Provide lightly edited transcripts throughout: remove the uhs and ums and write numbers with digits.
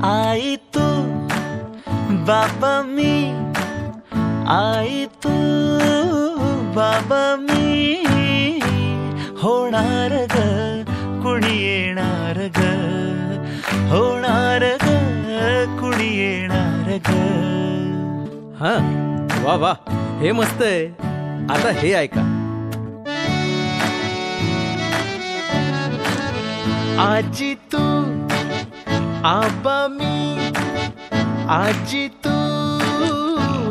आई तू बाबा मी, आई तू बाबा मी, होणार ग कुणी येणार ग, होणार ग कुणी येणार ग. हा वा वा, हे मस्त आहे. आता हे ऐका. आजी तू आबा मी, आजी तू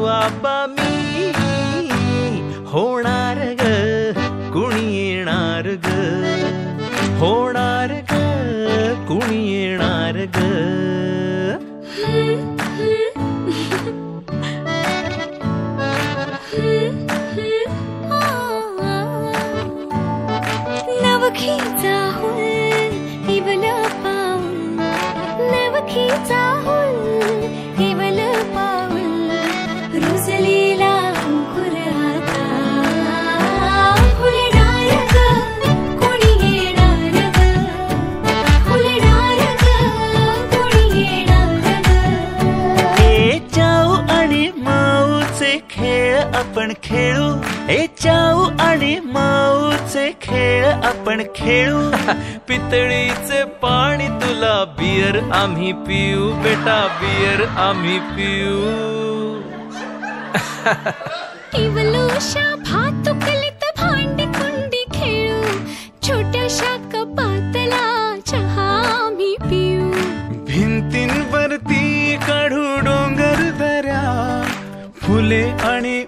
आबा मी, होणार ग कुणी येणार ग, होणार ग कुणी येणार ग. नवखीचा हुल इवल पाऊल, नवखीचा हुल इवल पाऊल, रुजलेला अंकुर आता फुलणार ग कोणी येणार ग, फुलणार ग कोणी येणार ग. ए चाऊ आणि माऊचे खेळ आपण खेळू, ए चाऊ आणि माऊचे खेळ आपण खेळू. पितळीचे पाणी तुला, बियर आम्ही पिऊ बेटा, बियर आम्ही पिऊ. इवलूशा भातुकलीत भांडी कुंडी खेळू, छोट्याशा कपातला चहा आम्ही पिऊ. भिंतींवरती काढू डोंगर दऱ्या, फुले आणि